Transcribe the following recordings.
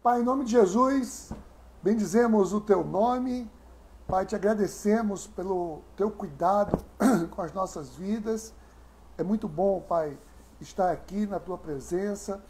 Pai, em nome de Jesus, bendizemos o Teu nome. Pai, te agradecemos pelo Teu cuidado com as nossas vidas. É muito bom, Pai, estar aqui na Tua presença.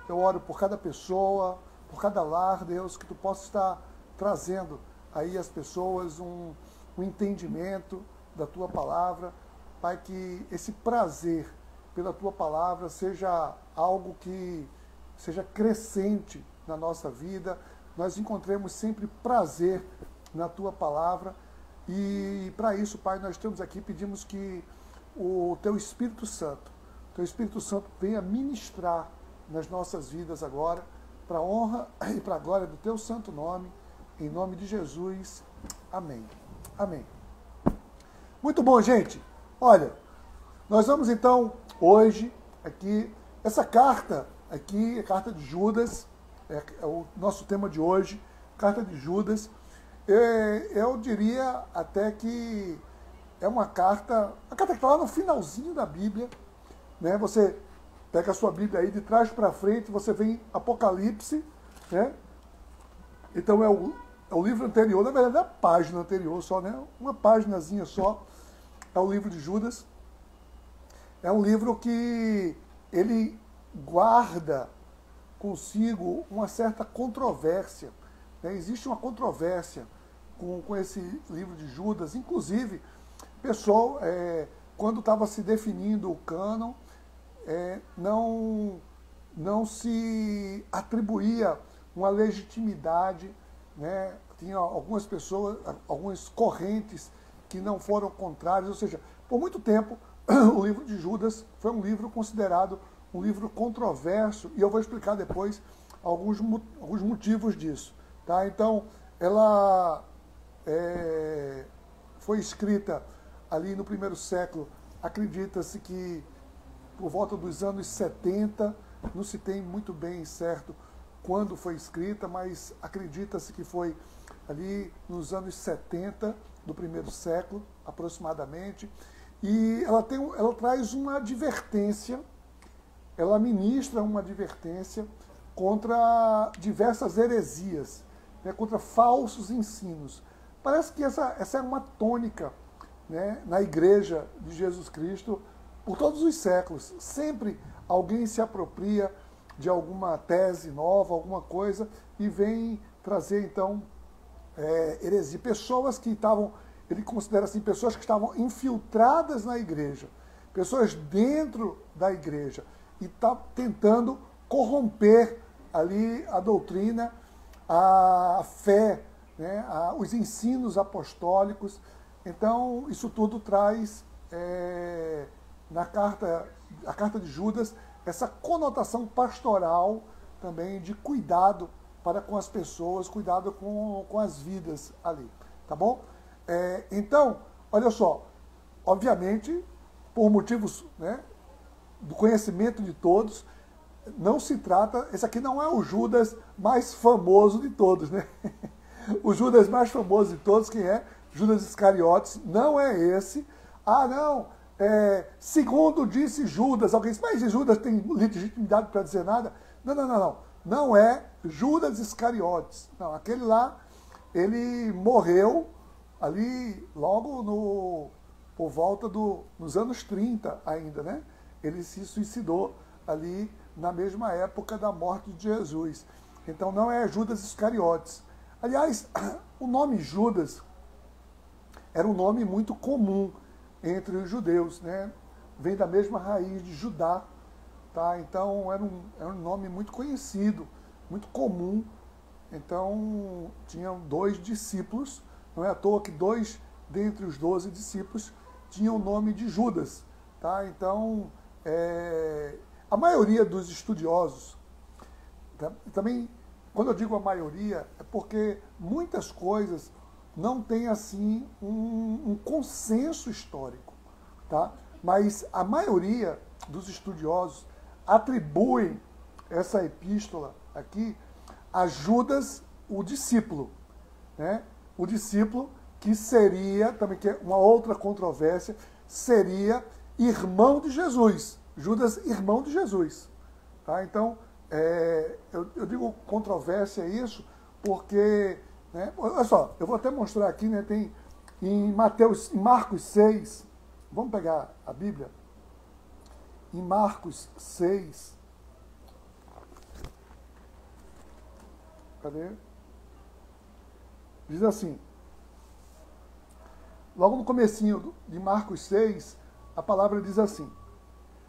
Eu oro por cada pessoa, por cada lar, Deus, que Tu possa estar trazendo aí às pessoas um entendimento da Tua palavra. Pai, que esse prazer pela Tua palavra seja algo que seja crescente na nossa vida. Nós encontremos sempre prazer na Tua palavra. E para isso, Pai, nós estamos aqui, pedimos que o Teu Espírito Santo venha ministrar nas nossas vidas agora, para a honra e para a glória do Teu santo nome, em nome de Jesus. Amém. Amém. Muito bom, gente. Olha, nós vamos então, hoje, aqui, essa carta aqui, a carta de Judas, é o nosso tema de hoje, carta de Judas. Eu diria até que é uma carta, a carta que está lá no finalzinho da Bíblia, né? Você pega a sua Bíblia aí, de trás para frente, você vem Apocalipse, né? Então é o livro anterior, na verdade é a página anterior só, né? Uma páginazinha só, é o livro de Judas. É um livro que ele guarda consigo uma certa controvérsia, né? Existe uma controvérsia com esse livro de Judas, inclusive, pessoal, quando estava se definindo o cânon, não se atribuía uma legitimidade, né? Tinha algumas pessoas, algumas correntes que não foram contrárias, ou seja, por muito tempo o livro de Judas foi um livro considerado um livro controverso, e eu vou explicar depois alguns motivos disso. Tá? Então, ela foi escrita ali no primeiro século, acredita-se que por volta dos anos 70, não se tem muito bem certo quando foi escrita, mas acredita-se que foi ali nos anos 70 do primeiro século, aproximadamente, e ela traz uma advertência, ela ministra uma advertência contra diversas heresias, né, contra falsos ensinos. Parece que essa é uma tônica, né, na Igreja de Jesus Cristo por todos os séculos. Sempre alguém se apropria de alguma tese nova, alguma coisa, e vem trazer, então, heresia. Pessoas que estavam, ele considera assim, pessoas que estavam infiltradas na igreja, pessoas dentro da igreja, e está tentando corromper ali a doutrina, a fé, né, os ensinos apostólicos. Então, isso tudo traz, a carta de Judas, essa conotação pastoral também de cuidado para com as pessoas, cuidado com as vidas ali, tá bom? Então, olha só, obviamente, por motivos, né, do conhecimento de todos, não se trata, esse aqui não é o Judas mais famoso de todos, né? O Judas mais famoso de todos, quem é? Judas Iscariotes, não é esse. Ah, não, segundo disse Judas, alguém disse, mas Judas tem legitimidade para dizer nada? Não. Não é Judas Iscariotes. Não, aquele lá, ele morreu ali logo por volta nos anos 30 ainda, né? Ele se suicidou ali na mesma época da morte de Jesus. Então não é Judas Iscariotes. Aliás, o nome Judas era um nome muito comum entre os judeus, né? Vem da mesma raiz de Judá, tá? Então era um nome muito conhecido, muito comum. Então tinham 2 discípulos, não é à toa que 2 dentre os 12 discípulos tinham o nome de Judas, tá? Então a maioria dos estudiosos, também quando eu digo a maioria, é porque muitas coisas não têm assim um consenso histórico, tá? Mas a maioria dos estudiosos atribuem essa epístola aqui a Judas, o discípulo, né? O discípulo que seria, também que é uma outra controvérsia, seria irmão de Jesus. Judas, irmão de Jesus. Tá? Então, eu digo controvérsia isso, porque, né, olha só, eu vou até mostrar aqui, né, tem em Marcos 6, vamos pegar a Bíblia, em Marcos 6, cadê? Diz assim, logo no comecinho de Marcos 6, a palavra diz assim: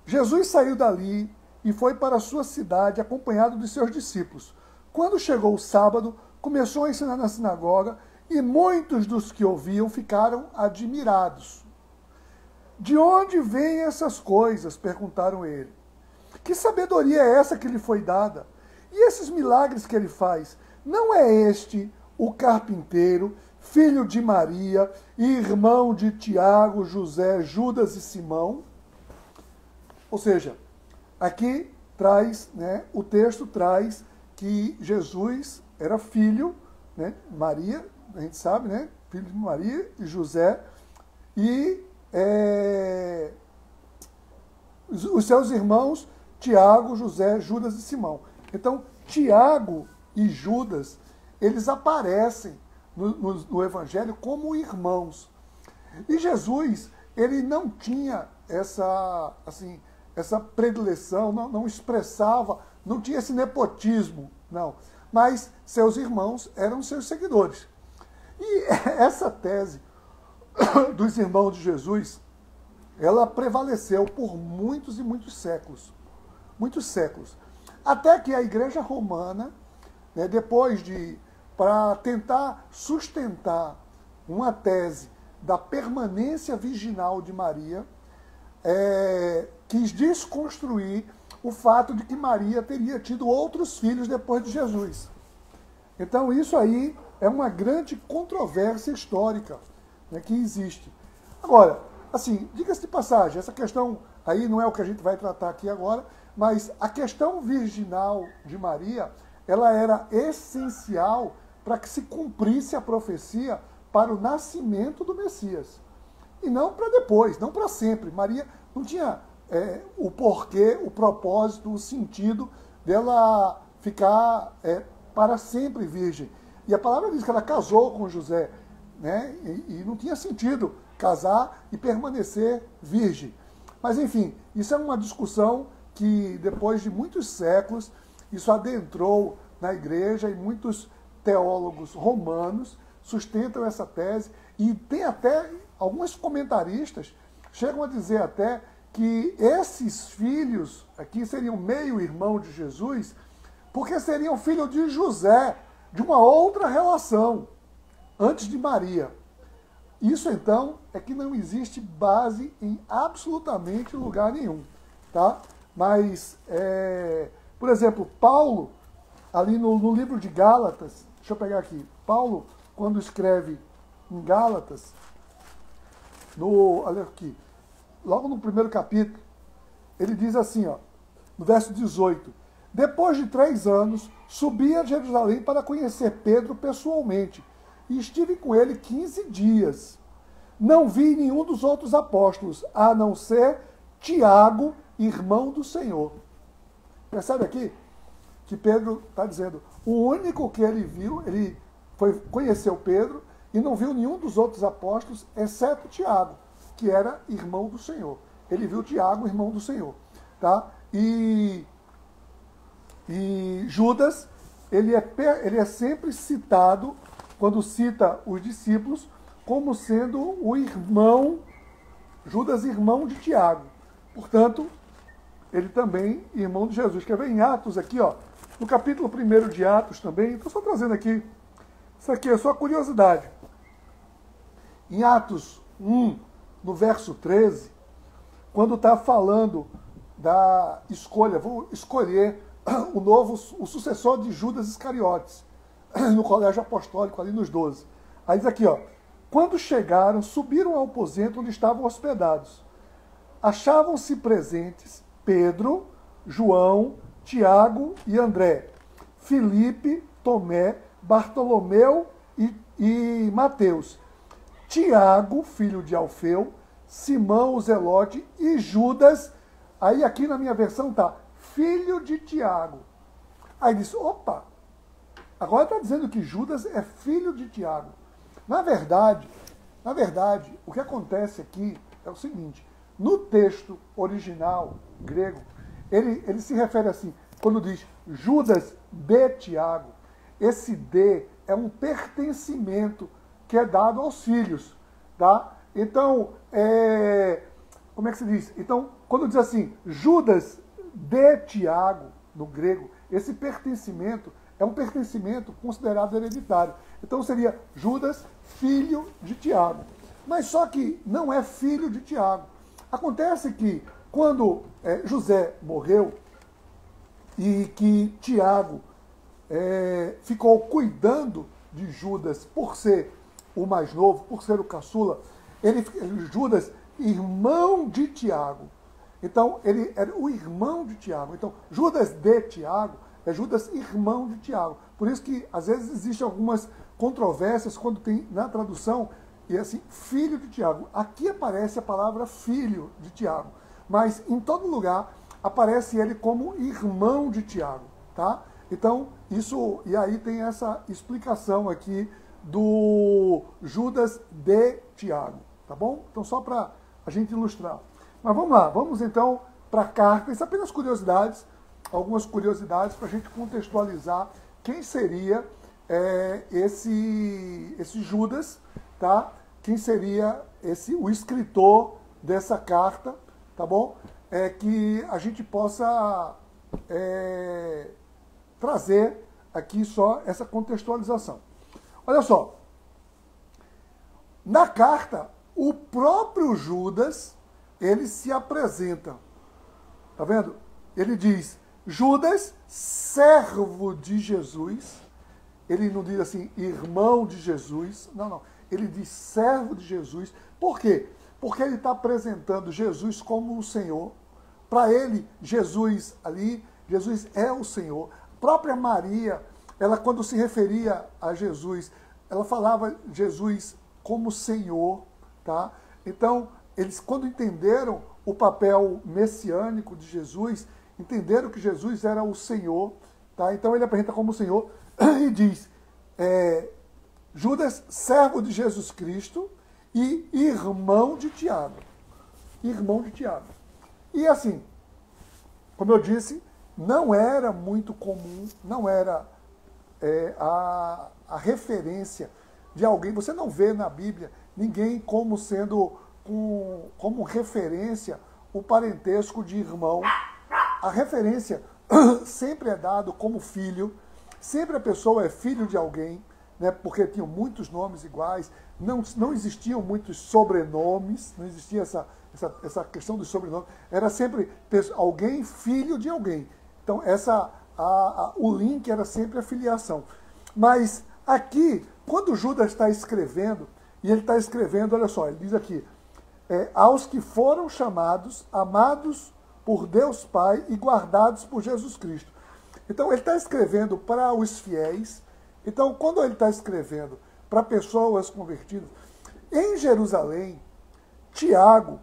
Jesus saiu dali e foi para a sua cidade acompanhado de seus discípulos. Quando chegou o sábado, começou a ensinar na sinagoga e muitos dos que ouviam ficaram admirados. De onde vêm essas coisas? Perguntaram ele. Que sabedoria é essa que lhe foi dada? E esses milagres que ele faz? Não é este o carpinteiro, filho de Maria e irmão de Tiago, José, Judas e Simão? Ou seja, aqui traz, né, o texto traz que Jesus era filho, né, Maria, a gente sabe, né, filho de Maria e José, e os seus irmãos Tiago, José, Judas e Simão. Então, Tiago e Judas, eles aparecem no Evangelho como irmãos. E Jesus, ele não tinha essa predileção, não expressava, não tinha esse nepotismo, não. Mas seus irmãos eram seus seguidores. E essa tese dos irmãos de Jesus, ela prevaleceu por muitos e muitos séculos. Muitos séculos. Até que a Igreja Romana, né, para tentar sustentar uma tese da permanência virginal de Maria, quis desconstruir o fato de que Maria teria tido outros filhos depois de Jesus. Então isso aí é uma grande controvérsia histórica, né, que existe. Agora, assim, diga-se de passagem, essa questão aí não é o que a gente vai tratar aqui agora, mas a questão virginal de Maria, ela era essencial para que se cumprisse a profecia para o nascimento do Messias. E não para depois, não para sempre. Maria não tinha o porquê, o propósito, o sentido dela ficar para sempre virgem. E a palavra diz que ela casou com José, né? E não tinha sentido casar e permanecer virgem. Mas, enfim, isso é uma discussão que, depois de muitos séculos, isso adentrou na igreja e muitos teólogos romanos sustentam essa tese. E tem até alguns comentaristas chegam a dizer até que esses filhos aqui seriam meio-irmão de Jesus, porque seriam filhos de José, de uma outra relação, antes de Maria. Isso, então, é que não existe base em absolutamente lugar nenhum. Tá? Mas, por exemplo, Paulo, ali no livro de Gálatas, deixa eu pegar aqui, Paulo, quando escreve em Gálatas, olha aqui, logo no primeiro capítulo, ele diz assim, ó, no verso 18, depois de 3 anos, subi a Jerusalém para conhecer Pedro pessoalmente, e estive com ele 15 dias. Não vi nenhum dos outros apóstolos, a não ser Tiago, irmão do Senhor. Percebe aqui que Pedro está dizendo, o único que ele viu, ele conheceu Pedro e não viu nenhum dos outros apóstolos, exceto Tiago, que era irmão do Senhor. Ele viu Tiago, irmão do Senhor. Tá? E Judas, ele é sempre citado, quando cita os discípulos, como sendo o irmão, Judas, irmão de Tiago. Portanto, ele também, irmão de Jesus. Quer ver em Atos aqui, ó, no capítulo 1 de Atos também, estou só trazendo aqui, isso aqui é só curiosidade. Em Atos 1, no verso 13, quando está falando da escolha, vou escolher o sucessor de Judas Iscariotes, no colégio apostólico, ali nos 12. Aí diz aqui, ó, quando chegaram, subiram ao aposento onde estavam hospedados. Achavam-se presentes Pedro, João, Tiago e André, Filipe, Tomé, Bartolomeu e Mateus, Tiago, filho de Alfeu, Simão o Zelote e Judas, aí aqui na minha versão tá, filho de Tiago. Aí disse, opa, agora está dizendo que Judas é filho de Tiago. Na verdade, o que acontece aqui é o seguinte, no texto original grego, ele se refere assim, quando diz Judas de Tiago, esse de é um pertencimento que é dado aos filhos, tá? Então, como é que se diz? Então, quando diz assim, Judas de Tiago, no grego, esse pertencimento é um pertencimento considerado hereditário. Então seria Judas, filho de Tiago. Mas só que não é filho de Tiago. Acontece que quando José morreu e que Tiago ficou cuidando de Judas por ser o mais novo, por ser o caçula, Judas, irmão de Tiago. Então, ele era o irmão de Tiago. Então, Judas de Tiago é Judas, irmão de Tiago. Por isso que, às vezes, existem algumas controvérsias quando tem na tradução, e assim, filho de Tiago. Aqui aparece a palavra filho de Tiago, mas em todo lugar aparece ele como irmão de Tiago, tá? Então, isso, e aí tem essa explicação aqui do Judas de Tiago, tá bom? Então, só para a gente ilustrar. Mas vamos lá, vamos então para a carta. Isso é apenas curiosidades, algumas curiosidades para a gente contextualizar quem seria esse Judas, tá? Quem seria o escritor dessa carta, tá bom? Que a gente possa trazer aqui só essa contextualização. Olha só, na carta, o próprio Judas, ele se apresenta, tá vendo? Ele diz, Judas, servo de Jesus, ele não diz assim, irmão de Jesus, não, ele diz servo de Jesus, por quê? Porque ele está apresentando Jesus como o Senhor, para ele, Jesus é o Senhor. A própria Maria, ela quando se referia a Jesus, ela falava Jesus como Senhor, tá? Então, eles quando entenderam o papel messiânico de Jesus, entenderam que Jesus era o Senhor, tá? Então ele apresenta como Senhor e diz, Judas, servo de Jesus Cristo e irmão de Tiago. Irmão de Tiago. E assim, como eu disse, não era muito comum, não era a referência de alguém, você não vê na Bíblia ninguém como sendo como referência o parentesco de irmão. A referência sempre é dado como filho, sempre a pessoa é filho de alguém, né, porque tinham muitos nomes iguais, não existiam muitos sobrenomes, não existia essa questão dos sobrenomes, era sempre alguém filho de alguém. Então o link era sempre a filiação. Mas aqui, quando Judas está escrevendo, e ele está escrevendo, olha só, ele diz aqui, aos que foram chamados, amados por Deus Pai e guardados por Jesus Cristo. Então, ele está escrevendo para os fiéis. Então, quando ele está escrevendo para pessoas convertidas, em Jerusalém, Tiago,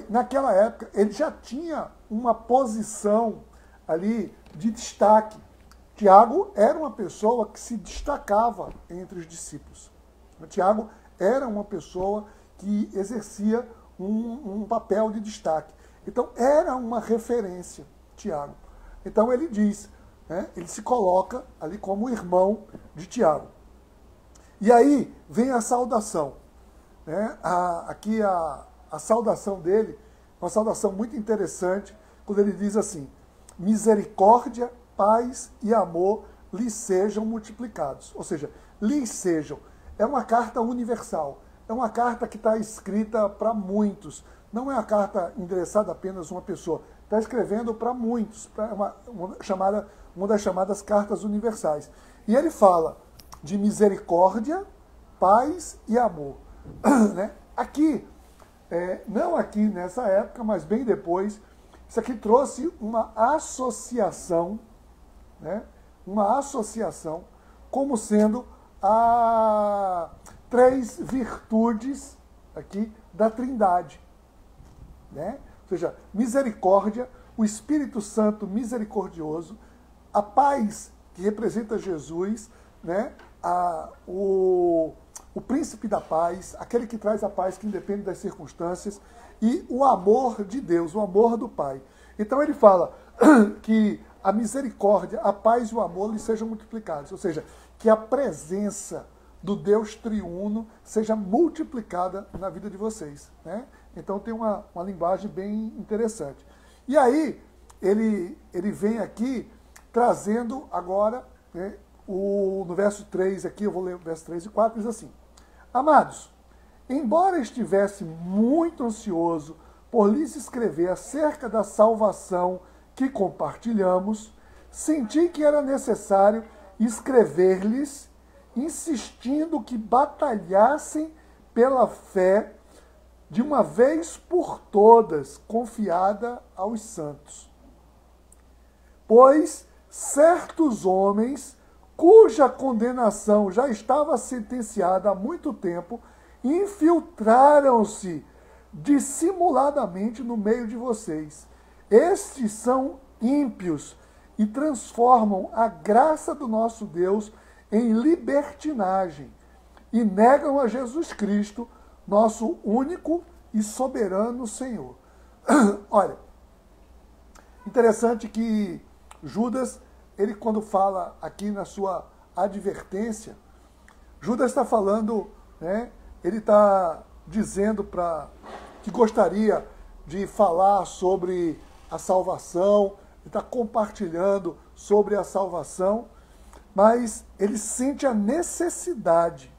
naquela época, ele já tinha uma posição ali de destaque. Tiago era uma pessoa que se destacava entre os discípulos. Tiago era uma pessoa que exercia um papel de destaque. Então, era uma referência, Tiago. Então, ele diz, né, ele se coloca ali como irmão de Tiago. E aí vem a saudação. Né? Aqui a saudação dele, uma saudação muito interessante, quando ele diz assim, misericórdia, paz e amor lhes sejam multiplicados. Ou seja, lhes sejam. É uma carta universal. É uma carta que está escrita para muitos. Não é uma carta endereçada apenas a uma pessoa. Está escrevendo para muitos. Uma das chamadas cartas universais. E ele fala de misericórdia, paz e amor. Né? Aqui, não aqui nessa época, mas bem depois, isso aqui trouxe uma associação, né? Uma associação como sendo três virtudes aqui da Trindade. Né? Ou seja, misericórdia, o Espírito Santo misericordioso, a paz que representa Jesus, né? O príncipe da paz, aquele que traz a paz que independe das circunstâncias, e o amor de Deus, o amor do Pai. Então ele fala que a misericórdia, a paz e o amor lhe sejam multiplicados, ou seja, que a presença do Deus triuno seja multiplicada na vida de vocês, né? Então tem uma linguagem bem interessante. E aí ele vem aqui trazendo agora, né, no verso 3 aqui, eu vou ler o verso 3 e 4, diz assim: Amados, embora estivesse muito ansioso por lhes escrever acerca da salvação que compartilhamos, senti que era necessário escrever-lhes, insistindo que batalhassem pela fé de uma vez por todas, confiada aos santos. Pois certos homens, cuja condenação já estava sentenciada há muito tempo, infiltraram-se dissimuladamente no meio de vocês. Estes são ímpios e transformam a graça do nosso Deus em libertinagem e negam a Jesus Cristo, nosso único e soberano Senhor. Olha, interessante que Judas, ele quando fala aqui na sua advertência, Judas está falando, né, ele está dizendo que gostaria de falar sobre a salvação, ele está compartilhando sobre a salvação, mas ele sente a necessidade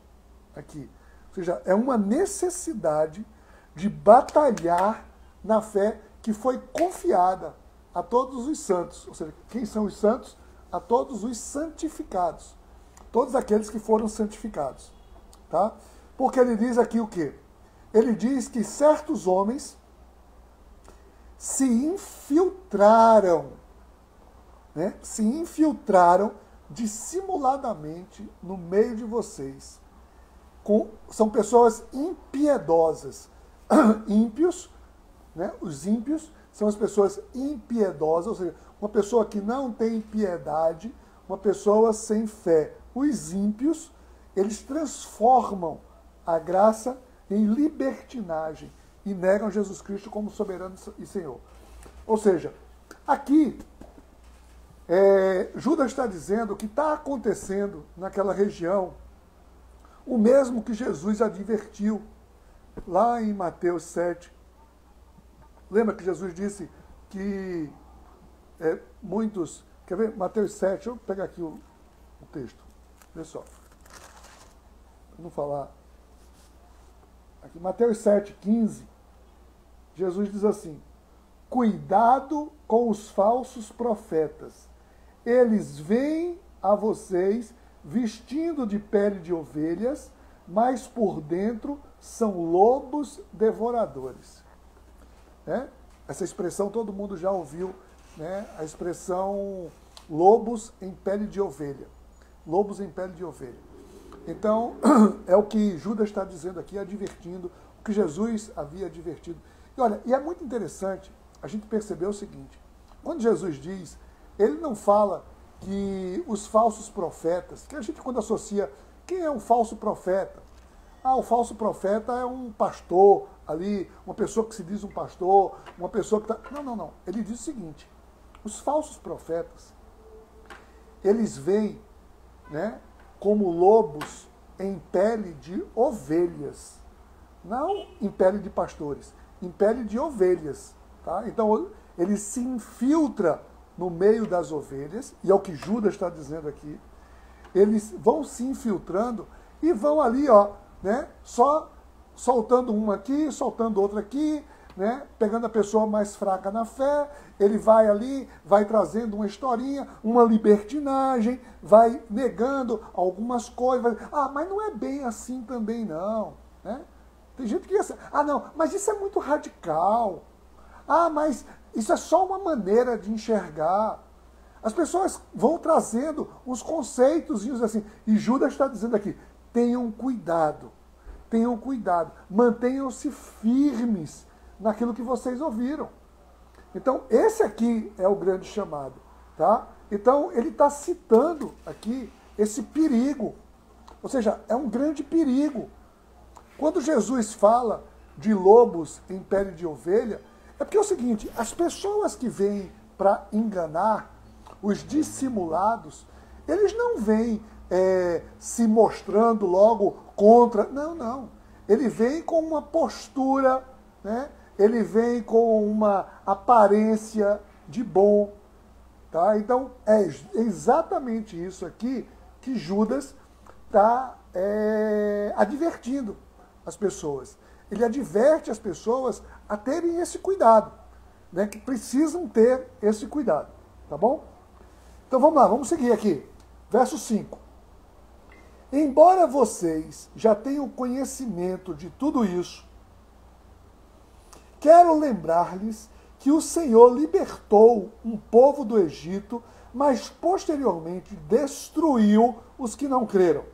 aqui, ou seja, é uma necessidade de batalhar na fé que foi confiada a todos os santos. Ou seja, quem são os santos? A todos os santificados. Todos aqueles que foram santificados. Tá? Porque ele diz aqui o quê? Ele diz que certos homens se infiltraram, né? Se infiltraram dissimuladamente no meio de vocês. São pessoas impiedosas. Ímpios, né? Os ímpios são as pessoas impiedosas, ou seja, uma pessoa que não tem piedade, uma pessoa sem fé. Os ímpios, eles transformam a graça em libertinagem e negam Jesus Cristo como soberano e Senhor. Ou seja, aqui, Judas está dizendo que está acontecendo naquela região o mesmo que Jesus advertiu lá em Mateus 7. Lembra que Jesus disse que muitos... Quer ver? Mateus 7, deixa eu pegar aqui o texto. Olha só. Para não falar... Aqui, Mateus 7, 15, Jesus diz assim: Cuidado com os falsos profetas. Eles vêm a vocês vestindo de pele de ovelhas, mas por dentro são lobos devoradores. Né? Essa expressão todo mundo já ouviu, né? A expressão lobos em pele de ovelha. Lobos em pele de ovelha. Então, é o que Judas está dizendo aqui, advertindo, o que Jesus havia advertido. E olha, e é muito interessante a gente perceber o seguinte: quando Jesus diz, ele não fala que os falsos profetas, que a gente quando associa, quem é um falso profeta? Ah, o falso profeta é um pastor ali, uma pessoa que se diz um pastor, uma pessoa que está... Não. Ele diz o seguinte: os falsos profetas, eles vêm, né, como lobos em pele de ovelhas. Não em pele de pastores, em pele de ovelhas. Tá? Então, ele se infiltra no meio das ovelhas, e é o que Judas está dizendo aqui. Eles vão se infiltrando e vão ali, ó, né, só soltando uma aqui, soltando outra aqui, né, pegando a pessoa mais fraca na fé, ele vai ali, vai trazendo uma historinha, uma libertinagem, vai negando algumas coisas, mas não é bem assim também não. Né? Tem gente que diz assim, não, mas isso é muito radical. Mas isso é só uma maneira de enxergar. As pessoas vão trazendo uns conceitos assim, e Judas está dizendo aqui, tenham cuidado, mantenham-se firmes naquilo que vocês ouviram. Então, esse aqui é o grande chamado, tá? Então, ele está citando aqui esse perigo. Ou seja, é um grande perigo. Quando Jesus fala de lobos em pele de ovelha, é porque é o seguinte, as pessoas que vêm para enganar, os dissimulados, eles não vêm se mostrando logo contra. Não, não. Ele vem com uma postura, né? Ele vem com uma aparência de bom. Tá? Então, é exatamente isso aqui que Judas está advertindo as pessoas. Ele adverte as pessoas a terem esse cuidado, né? Que precisam ter esse cuidado. Tá bom? Então vamos lá, vamos seguir aqui. Verso 5. Embora vocês já tenham conhecimento de tudo isso, quero lembrar-lhes que o Senhor libertou um povo do Egito, mas posteriormente destruiu os que não creram.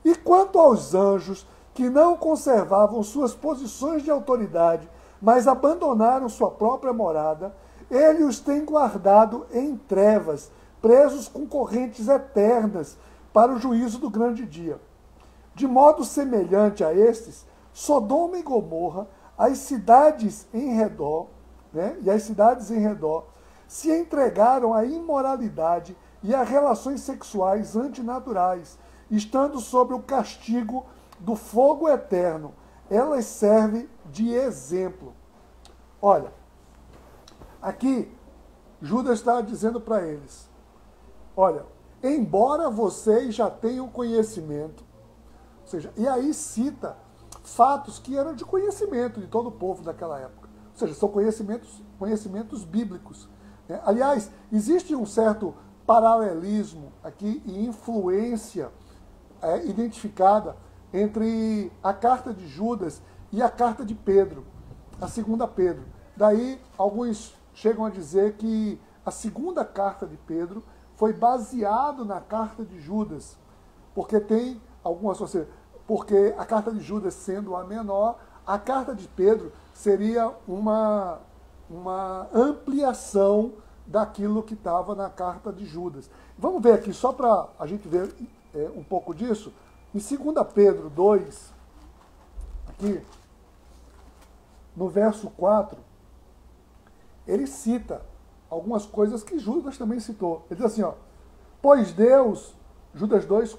E quanto aos anjos que não conservavam suas posições de autoridade, mas abandonaram sua própria morada, ele os tem guardado em trevas, presos com correntes eternas, para o juízo do grande dia. De modo semelhante a estes, Sodoma e Gomorra, as cidades em redor, né, e as cidades em redor, se entregaram à imoralidade e a relações sexuais antinaturais, estando sob o castigo do fogo eterno. Elas servem de exemplo. Olha, aqui Judas está dizendo para eles, olha, embora vocês já tenham conhecimento, ou seja, e aí cita fatos que eram de conhecimento de todo o povo daquela época. Ou seja, são conhecimentos bíblicos. Né? Aliás, existe um certo paralelismo aqui e influência identificada entre a carta de Judas e a carta de Pedro, a segunda Pedro. Daí, alguns chegam a dizer que a segunda carta de Pedro foi baseado na carta de Judas, porque tem algumas, porque a carta de Judas sendo a menor, a carta de Pedro seria uma ampliação daquilo que estava na carta de Judas. Vamos ver aqui, só para a gente ver um pouco disso, em 2 Pedro 2, aqui, no verso 4, ele cita algumas coisas que Judas também citou. Ele diz assim, ó, pois Deus, Judas 2,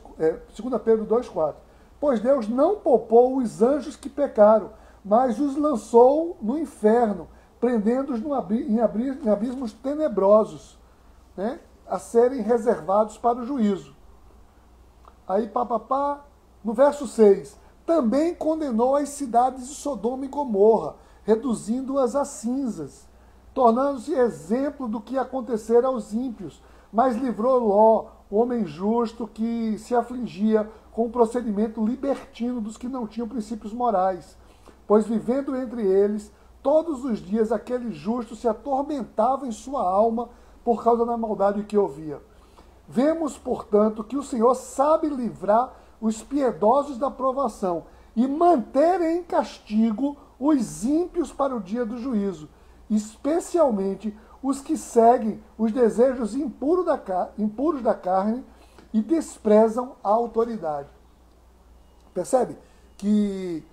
2 Pedro 2,4, pois Deus não poupou os anjos que pecaram, mas os lançou no inferno, prendendo-os em abismos tenebrosos, né, a serem reservados para o juízo. Aí, no verso 6, também condenou as cidades de Sodoma e Gomorra, reduzindo-as a cinzas, tornando-se exemplo do que acontecera aos ímpios, mas livrou Ló, o homem justo que se afligia com o procedimento libertino dos que não tinham princípios morais, pois vivendo entre eles, todos os dias aquele justo se atormentava em sua alma por causa da maldade que ouvia. Vemos, portanto, que o Senhor sabe livrar os piedosos da provação e manter em castigo os ímpios para o dia do juízo, especialmente os que seguem os desejos impuros da carne e desprezam a autoridade. Percebe que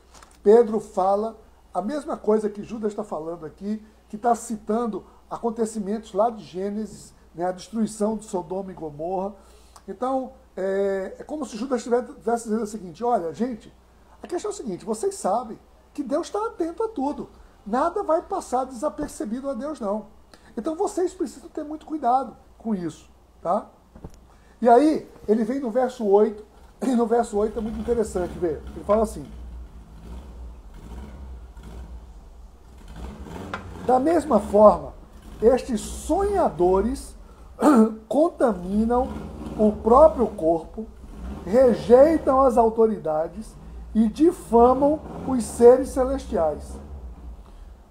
Pedro fala a mesma coisa que Judas está falando aqui, que está citando acontecimentos lá de Gênesis, né, a destruição de Sodoma e Gomorra. Então, é como se Judas estivesse dizendo o seguinte, olha, gente, a questão é o seguinte, vocês sabem que Deus está atento a tudo. Nada vai passar desapercebido a Deus, não. Então vocês precisam ter muito cuidado com isso, tá? E aí, ele vem no verso 8, e no verso 8 é muito interessante ver. Ele fala assim, da mesma forma, estes sonhadores contaminam o próprio corpo, rejeitam as autoridades e difamam os seres celestiais.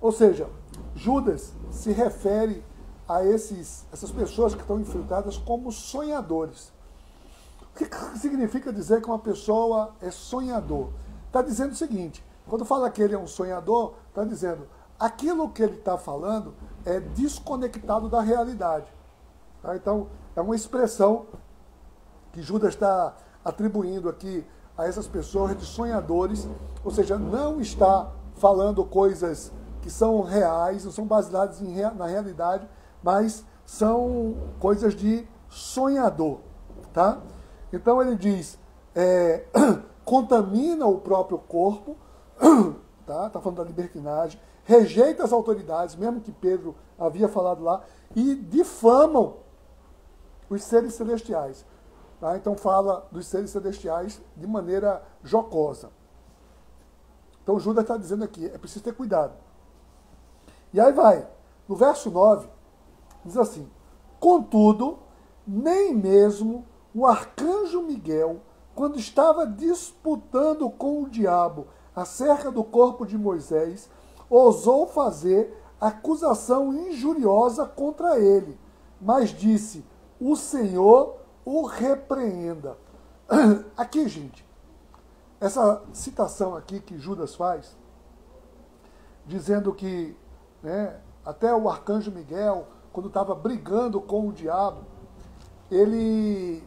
Ou seja, Judas se refere a essas pessoas que estão infiltradas como sonhadores. O que significa dizer que uma pessoa é sonhador? Está dizendo o seguinte, quando fala que ele é um sonhador, está dizendo, aquilo que ele está falando é desconectado da realidade. Tá? Então, é uma expressão que Judas está atribuindo aqui a essas pessoas de sonhadores, ou seja, não está falando coisas que são reais, não são baseadas na realidade, mas são coisas de sonhador. Tá? Então ele diz, contamina o próprio corpo, tá falando da libertinagem, rejeita as autoridades, mesmo que Pedro havia falado lá, e difamam os seres celestiais. Tá? Então fala dos seres celestiais de maneira jocosa. Então Judas está dizendo aqui, é preciso ter cuidado. E aí vai, no verso 9, diz assim, contudo, nem mesmo o arcanjo Miguel, quando estava disputando com o diabo acerca do corpo de Moisés, ousou fazer acusação injuriosa contra ele, mas disse, o Senhor o repreenda. Aqui, gente, essa citação aqui que Judas faz, dizendo que até o arcanjo Miguel, quando estava brigando com o diabo, ele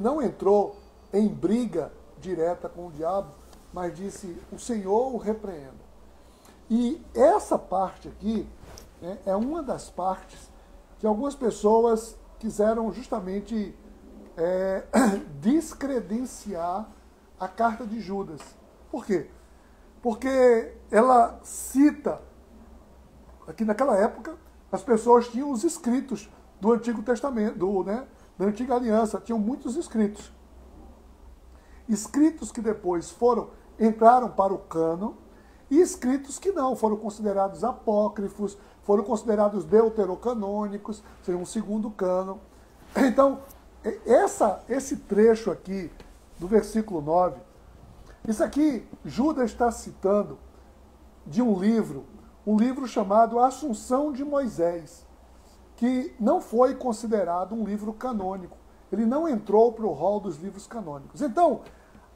não entrou em briga direta com o diabo, mas disse, o Senhor o repreenda. E essa parte aqui é uma das partes que algumas pessoas quiseram justamente descredenciar a carta de Judas. Por quê? Porque ela cita, aqui naquela época, as pessoas tinham os escritos do Antigo Testamento, da Antiga Aliança, tinham muitos escritos. Escritos que depois entraram para o cânon, e escritos que não, foram considerados apócrifos, foram considerados deuterocanônicos, seja, um segundo cânon. Então, esse trecho aqui, do versículo 9, isso aqui, Judas está citando de um livro chamado Assunção de Moisés, que não foi considerado um livro canônico. Ele não entrou para o rol dos livros canônicos. Então,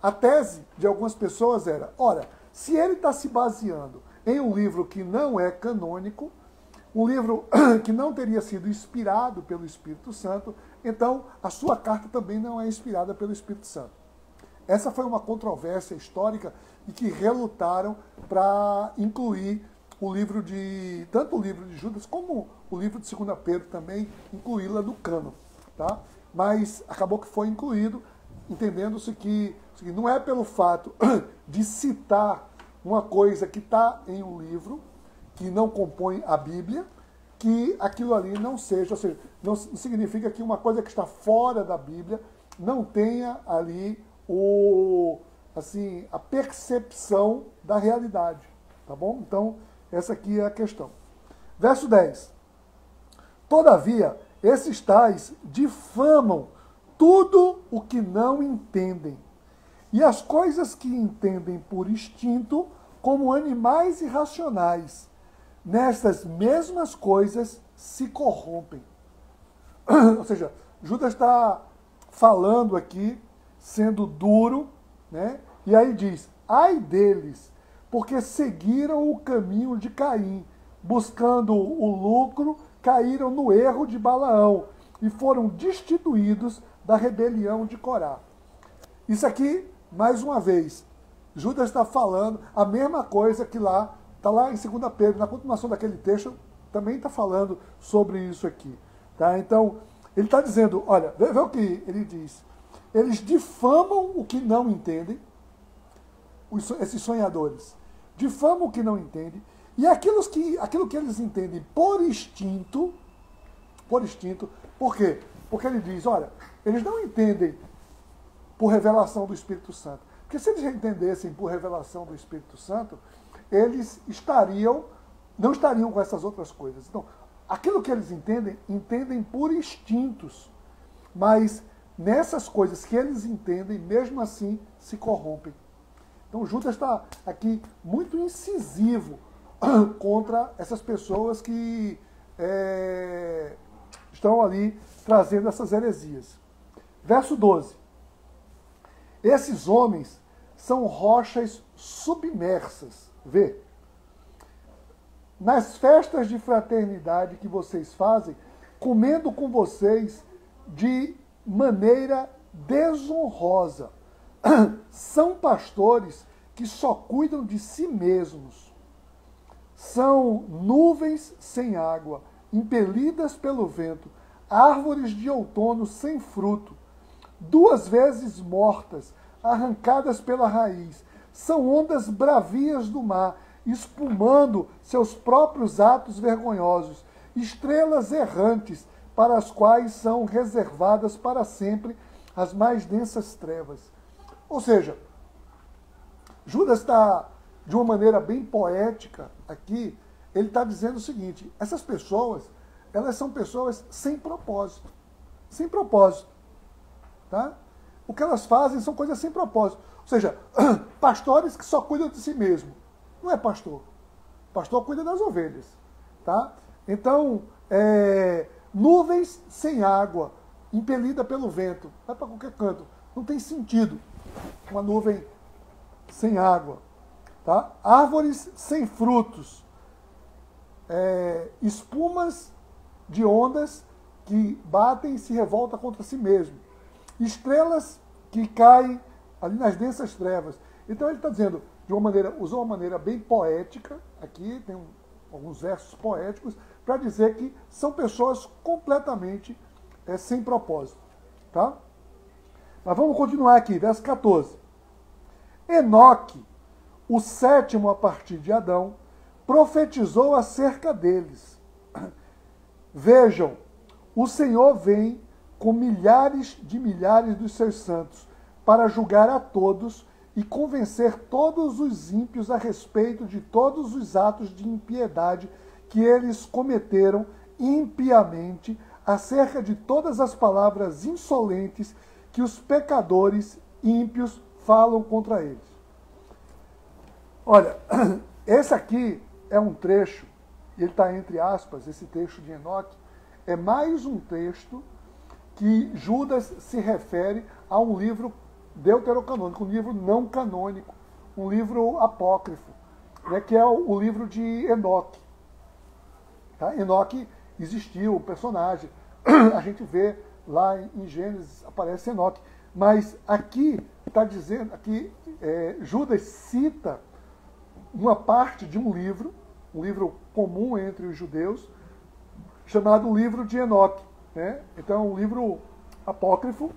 a tese de algumas pessoas era, ora, se ele está se baseando em um livro que não é canônico, um livro que não teria sido inspirado pelo Espírito Santo, então a sua carta também não é inspirada pelo Espírito Santo. Essa foi uma controvérsia histórica e que relutaram para incluir tanto o livro de Judas como o livro de 2 Pedro também, incluí-la no cânon. Tá? Mas acabou que foi incluído, entendendo-se que não é pelo fato de citar uma coisa que está em um livro, que não compõe a Bíblia, que aquilo ali não seja, ou seja, não significa que uma coisa que está fora da Bíblia não tenha ali a percepção da realidade. Tá bom? Então, essa aqui é a questão. Verso 10. Todavia, esses tais difamam tudo o que não entendem, e as coisas que entendem por instinto, como animais irracionais, nessas mesmas coisas se corrompem. Ou seja, Judas está falando aqui, sendo duro, e aí diz, ai deles, porque seguiram o caminho de Caim, buscando o lucro, caíram no erro de Balaão e foram destituídos da rebelião de Corá. Isso aqui, mais uma vez, Judas está falando a mesma coisa que está lá em 2 Pedro, na continuação daquele texto, também está falando sobre isso aqui. Tá? Então, ele está dizendo, olha, vê o que ele diz. Eles difamam o que não entendem, esses sonhadores. Difamam o que não entendem, e aquilo que eles entendem por instinto, por quê? Porque ele diz, olha, eles não entendem por revelação do Espírito Santo. Porque se eles entendessem por revelação do Espírito Santo, eles não estariam com essas outras coisas. Então, aquilo que eles entendem por instintos. Mas nessas coisas que eles entendem, mesmo assim, se corrompem. Então, Judas está aqui muito incisivo contra essas pessoas que estão ali trazendo essas heresias. Verso 12. Esses homens são rochas submersas. Vê. Nas festas de fraternidade que vocês fazem, comendo com vocês de maneira desonrosa. São pastores que só cuidam de si mesmos. São nuvens sem água, impelidas pelo vento, árvores de outono sem fruto, 2 vezes mortas, arrancadas pela raiz. São ondas bravias do mar, espumando seus próprios atos vergonhosos, estrelas errantes, para as quais são reservadas para sempre as mais densas trevas. Ou seja, Judas está, de uma maneira bem poética aqui, ele está dizendo o seguinte: essas pessoas, elas são pessoas sem propósito. Sem propósito. Tá? O que elas fazem são coisas sem propósito. Ou seja, pastores que só cuidam de si mesmo. Não é pastor. Pastor cuida das ovelhas. Tá? Então, nuvens sem água, impelida pelo vento. Vai para qualquer canto. Não tem sentido uma nuvem sem água. Tá? Árvores sem frutos. Espumas de ondas que batem e se revoltam contra si mesmo. Estrelas que caem ali nas densas trevas. Então ele está dizendo, usou uma maneira bem poética, aqui tem alguns versos poéticos, para dizer que são pessoas completamente sem propósito. Tá? Mas vamos continuar aqui, verso 14. Enoque, o 7º a partir de Adão, profetizou acerca deles. Vejam, o Senhor vem com milhares de milhares dos seus santos para julgar a todos e convencer todos os ímpios a respeito de todos os atos de impiedade que eles cometeram impiamente, acerca de todas as palavras insolentes que os pecadores ímpios falam contra eles. Olha, esse aqui é um trecho, ele está entre aspas, esse texto de Enoque, é mais um texto que Judas se refere a um livro deuterocanônico, um livro não canônico, um livro apócrifo, né, que é o livro de Enoque. Tá? Enoque existiu, o personagem, a gente vê lá em Gênesis, aparece Enoque, mas aqui está dizendo, aqui Judas cita uma parte de um livro comum entre os judeus, chamado livro de Enoque. Né? Então é um livro apócrifo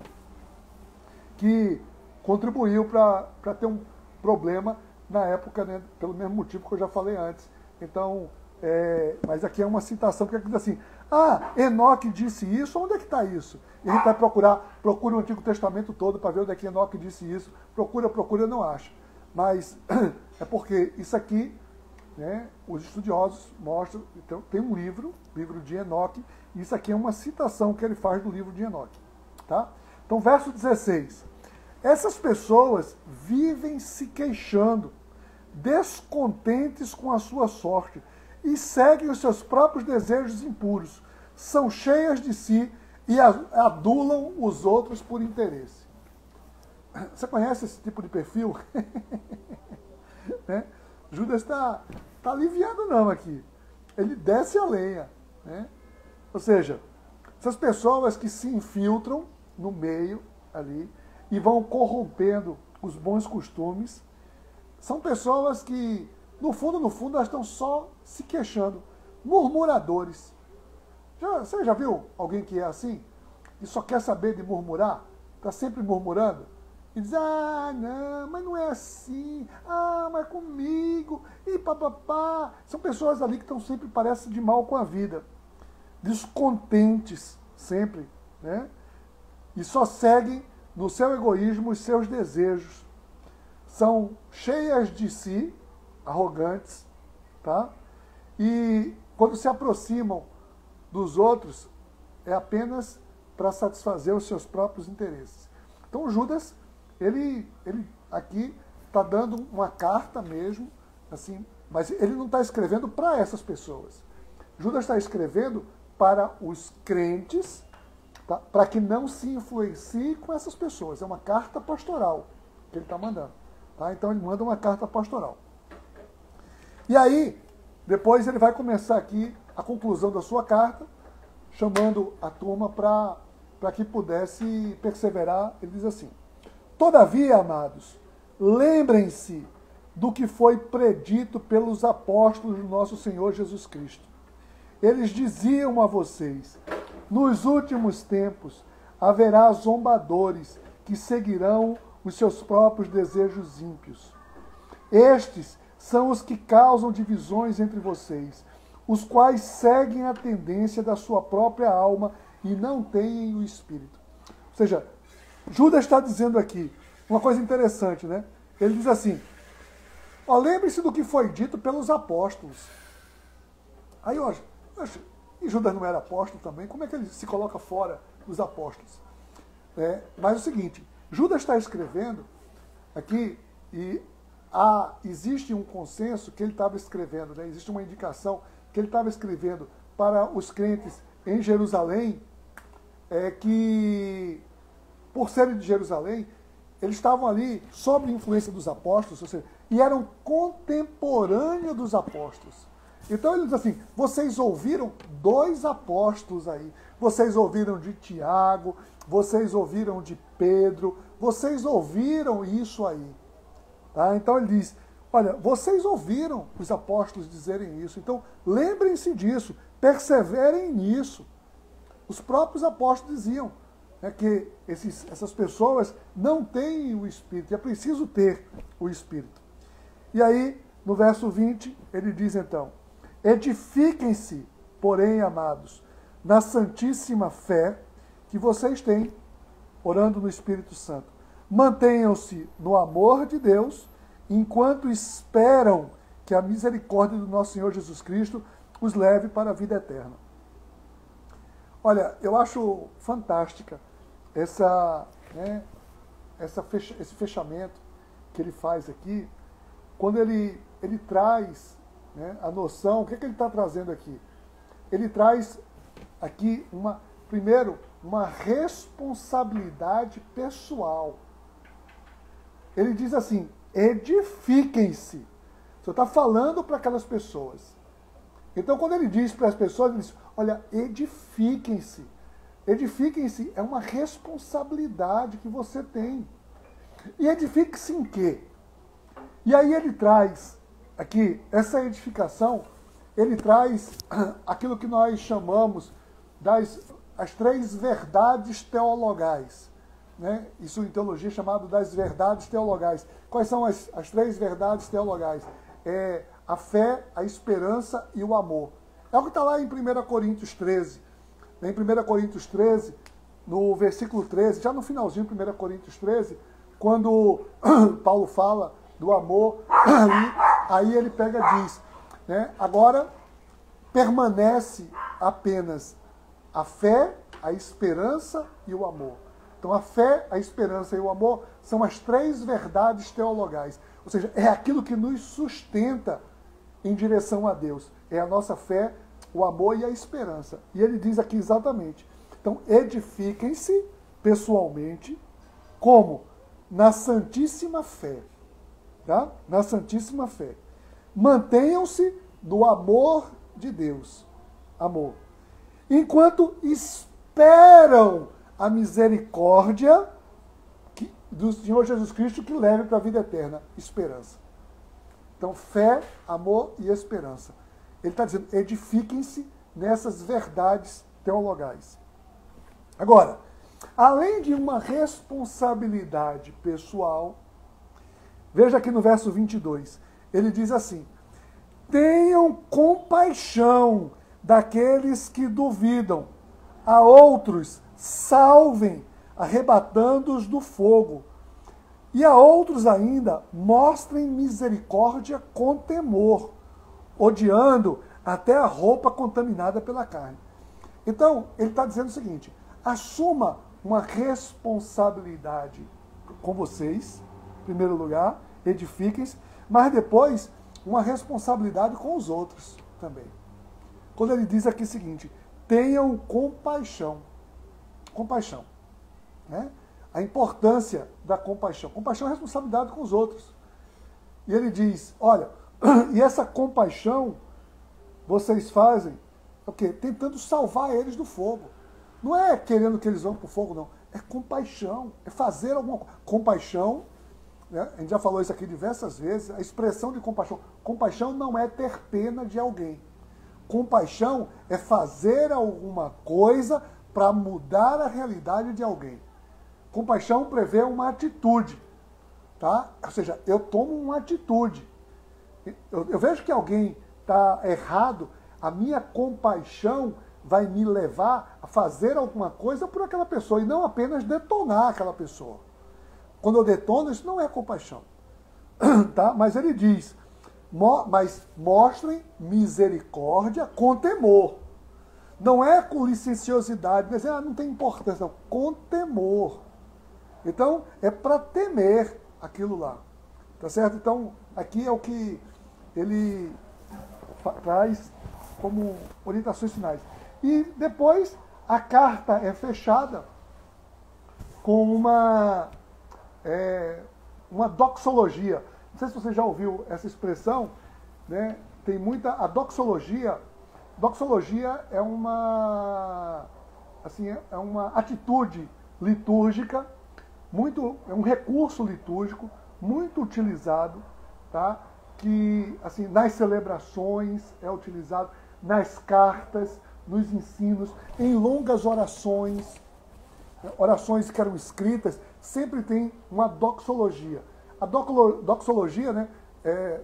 que contribuiu para ter um problema na época, né? Pelo mesmo motivo que eu já falei antes. Então, mas aqui é uma citação que diz assim: Enoque disse isso, onde é que está isso? E a gente vai procura o Antigo Testamento todo para ver onde é que Enoque disse isso. Procura, não acha. Mas é porque isso aqui, né, os estudiosos mostram, então tem um livro de Enoque, e isso aqui é uma citação que ele faz do livro de Enoque. Tá? Então, verso 16. Essas pessoas vivem se queixando, descontentes com a sua sorte, e seguem os seus próprios desejos impuros. São cheias de si e adulam os outros por interesse. Você conhece esse tipo de perfil? Né? Judas está aliviando não aqui. Ele desce a lenha. Né? Ou seja, essas pessoas que se infiltram no meio ali e vão corrompendo os bons costumes, são pessoas que, no fundo, elas estão só se queixando. Murmuradores. Você já viu alguém que é assim? Que só quer saber de murmurar? Está sempre murmurando? E diz, não, mas não é assim. Mas comigo. E papapá. São pessoas ali que estão sempre, parece, de mal com a vida. Descontentes, sempre. Né? E só seguem no seu egoísmo os seus desejos. São cheias de si, arrogantes, tá? E quando se aproximam dos outros, é apenas para satisfazer os seus próprios interesses. Então Judas, ele aqui está dando uma carta mesmo, assim, mas ele não está escrevendo para essas pessoas. Judas está escrevendo para os crentes, tá? Para que não se influencie com essas pessoas. É uma carta pastoral que ele está mandando. Tá? Então ele manda uma carta pastoral. E aí, depois ele vai começar aqui a conclusão da sua carta, chamando a turma para que pudesse perseverar. Ele diz assim: todavia, amados, lembrem-se do que foi predito pelos apóstolos do nosso Senhor Jesus Cristo. Eles diziam a vocês: nos últimos tempos haverá zombadores que seguirão os seus próprios desejos ímpios. Estes são os que causam divisões entre vocês, os quais seguem a tendência da sua própria alma e não têm o Espírito. Ou seja, Judas está dizendo aqui uma coisa interessante, né? Ele diz assim: ó, lembre-se do que foi dito pelos apóstolos. Aí, ó, e Judas não era apóstolo também? Como é que ele se coloca fora dos apóstolos? Mas é o seguinte, Judas está escrevendo aqui e existe um consenso que ele estava escrevendo, né? Existe uma indicação que ele estava escrevendo para os crentes em Jerusalém, que, por serem de Jerusalém, eles estavam ali sob influência dos apóstolos, ou seja, e eram contemporâneos dos apóstolos. Então ele diz assim: vocês ouviram 2 apóstolos aí, vocês ouviram de Tiago, vocês ouviram de Pedro, vocês ouviram isso aí. Tá? Então ele diz: olha, vocês ouviram os apóstolos dizerem isso, então lembrem-se disso, perseverem nisso. Os próprios apóstolos diziam, né, que essas pessoas não têm o Espírito, é preciso ter o Espírito. E aí, no verso 20, ele diz então: edifiquem-se, porém, amados, na santíssima fé que vocês têm, orando no Espírito Santo. Mantenham-se no amor de Deus, enquanto esperam que a misericórdia do nosso Senhor Jesus Cristo os leve para a vida eterna. Olha, eu acho fantástica esse fechamento que ele faz aqui, quando ele traz, né, a noção. O que ele está trazendo aqui? Ele traz aqui, primeiro, uma responsabilidade pessoal. Ele diz assim: edifiquem-se. Você está falando para aquelas pessoas. Então, quando ele diz para as pessoas, ele diz: olha, edifiquem-se. Edifiquem-se é uma responsabilidade que você tem. E edifique-se em quê? E aí ele traz aqui, essa edificação, ele traz aquilo que nós chamamos as 3 verdades teologais. Né? Isso em teologia é chamado das verdades teologais. Quais são as 3 verdades teologais? A fé, a esperança e o amor. É o que está lá em 1 Coríntios 13. Em 1 Coríntios 13, no versículo 13, já no finalzinho de 1 Coríntios 13, quando Paulo fala do amor, aí ele pega e diz, né, agora permanece apenas a fé, a esperança e o amor. Então a fé, a esperança e o amor são as 3 verdades teologais. Ou seja, é aquilo que nos sustenta em direção a Deus. É a nossa fé, o amor e a esperança. E ele diz aqui exatamente. Então, edifiquem-se pessoalmente, como? Na santíssima fé. Tá? Na santíssima fé. Mantenham-se no amor de Deus. Amor. Enquanto esperam a misericórdia do Senhor Jesus Cristo que leve para a vida eterna. Esperança. Então, fé, amor e esperança. Ele está dizendo: edifiquem-se nessas verdades teologais. Agora, além de uma responsabilidade pessoal, veja aqui no verso 22, ele diz assim: tenham compaixão daqueles que duvidam, a outros salvem, arrebatando-os do fogo, e a outros ainda mostrem misericórdia com temor, odiando até a roupa contaminada pela carne. Então, ele está dizendo o seguinte: assuma uma responsabilidade com vocês, em primeiro lugar, edifiquem-se, mas depois uma responsabilidade com os outros também. Quando ele diz aqui o seguinte: tenham compaixão. Compaixão. Né? A importância da compaixão. Compaixão é responsabilidade com os outros. E ele diz: olha, e essa compaixão vocês fazem o quê? Tentando salvar eles do fogo. Não é querendo que eles vão para o fogo, não. É compaixão, é fazer alguma coisa. Compaixão, né? A gente já falou isso aqui diversas vezes, a expressão de compaixão. Compaixão não é ter pena de alguém. Compaixão é fazer alguma coisa para mudar a realidade de alguém. Compaixão prevê uma atitude, tá? Ou seja, eu tomo uma atitude. Eu vejo que alguém está errado, a minha compaixão vai me levar a fazer alguma coisa por aquela pessoa e não apenas detonar aquela pessoa. Quando eu detono, isso não é compaixão. Tá? Mas ele diz, mas mostrem misericórdia com temor. Não é com licenciosidade, mas não tem importância, não. Com temor. Então, é para temer aquilo lá. Tá certo? Então, aqui é o que ele traz como orientações finais. E depois, a carta é fechada com uma doxologia. Não sei se você já ouviu essa expressão, né? Tem muita... A doxologia é uma atitude litúrgica, é um recurso litúrgico muito utilizado, tá? Que assim, nas celebrações é utilizado, nas cartas, nos ensinos, em longas orações, orações que eram escritas, sempre tem uma doxologia. A doxologia, né?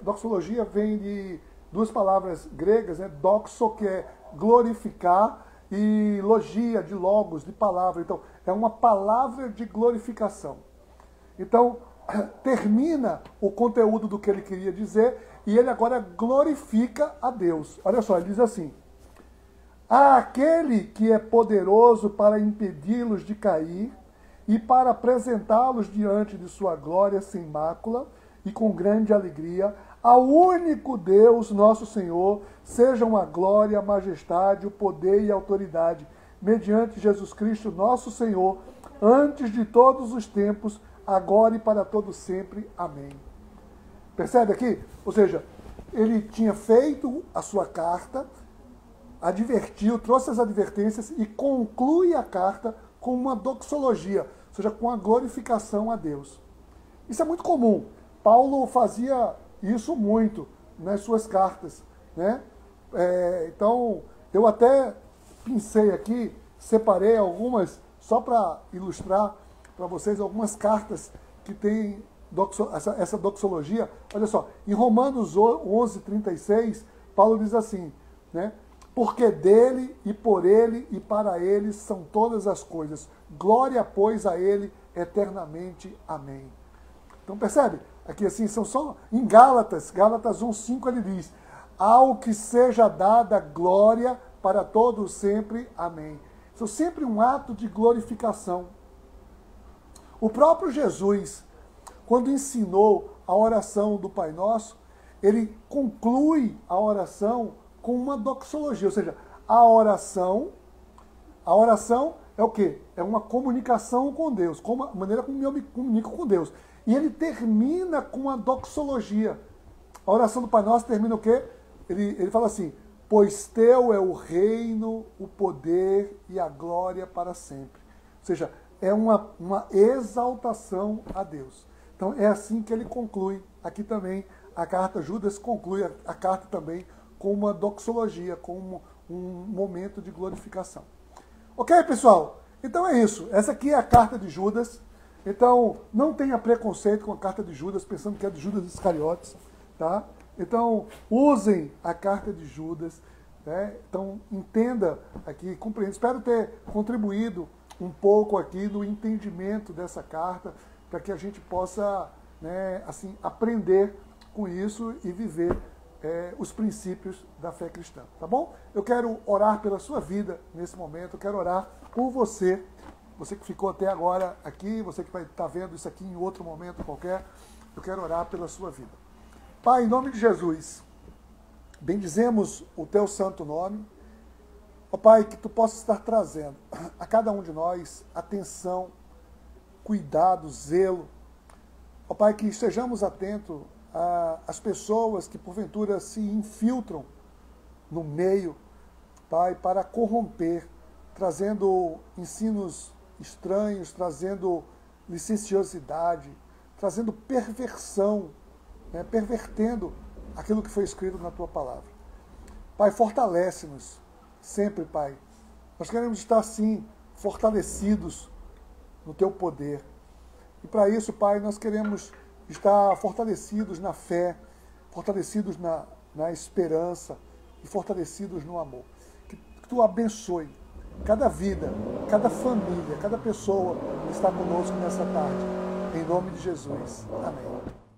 Doxologia vem de duas palavras gregas, né? Doxo, que é glorificar, e logia, de logos, de palavra. Então, é uma palavra de glorificação. Então, termina o conteúdo do que ele queria dizer e ele agora glorifica a Deus. Olha só, ele diz assim: àquele que é poderoso para impedi-los de cair e para apresentá-los diante de sua glória sem mácula e com grande alegria, ao único Deus, nosso Senhor, sejam a glória, a majestade, o poder e a autoridade, mediante Jesus Cristo, nosso Senhor, antes de todos os tempos, agora e para todo sempre. Amém. Percebe aqui? Ou seja, ele tinha feito a sua carta, advertiu, trouxe as advertências e conclui a carta com uma doxologia, ou seja, com a glorificação a Deus. Isso é muito comum. Paulo fazia isso muito nas suas cartas, né? Então, eu até pensei aqui, separei algumas, só para ilustrar para vocês, algumas cartas que tem essa doxologia. Olha só, em Romanos 11:36, Paulo diz assim, né? Porque dele e por ele e para ele são todas as coisas. Glória, pois, a ele eternamente. Amém. Então percebe? Aqui assim, são só em Gálatas 1:5 ele diz: ao que seja dada glória para todos sempre. Amém. Isso é sempre um ato de glorificação. O próprio Jesus, quando ensinou a oração do Pai Nosso, ele conclui a oração com uma doxologia, ou seja, a oração é o quê? É uma comunicação com Deus, como a maneira como eu me comunico com Deus. E ele termina com a doxologia. A oração do Pai Nosso termina o quê? Ele fala assim: pois teu é o reino, o poder e a glória para sempre. Ou seja, é uma exaltação a Deus. Então é assim que ele conclui. Aqui também a carta, Judas conclui a carta também com uma doxologia, com um momento de glorificação. Ok, pessoal? Então é isso. Essa aqui é a carta de Judas. Então, não tenha preconceito com a carta de Judas, pensando que é de Judas Iscariotes, tá? Então, usem a carta de Judas, né? Então, entenda aqui, compreenda. Espero ter contribuído um pouco aqui no entendimento dessa carta, para que a gente possa, né, assim, aprender com isso e viver os princípios da fé cristã, tá bom? Eu quero orar pela sua vida nesse momento, eu quero orar por você que ficou até agora aqui, você que vai estar vendo isso aqui em outro momento qualquer, eu quero orar pela sua vida. Pai, em nome de Jesus, bendizemos o teu santo nome, ó Pai, que tu possa estar trazendo a cada um de nós atenção, cuidado, zelo, ó Pai, que estejamos atentos às pessoas que porventura se infiltram no meio Pai, para corromper, trazendo ensinos estranhos, trazendo licenciosidade, trazendo perversão, né, pervertendo aquilo que foi escrito na Tua palavra. Pai, fortalece-nos sempre, Pai. Nós queremos estar, assim, fortalecidos no Teu poder. E para isso, Pai, nós queremos estar fortalecidos na fé, fortalecidos na esperança e fortalecidos no amor. Que Tu abençoe cada vida, cada família, cada pessoa que está conosco nessa tarde. Em nome de Jesus. Amém.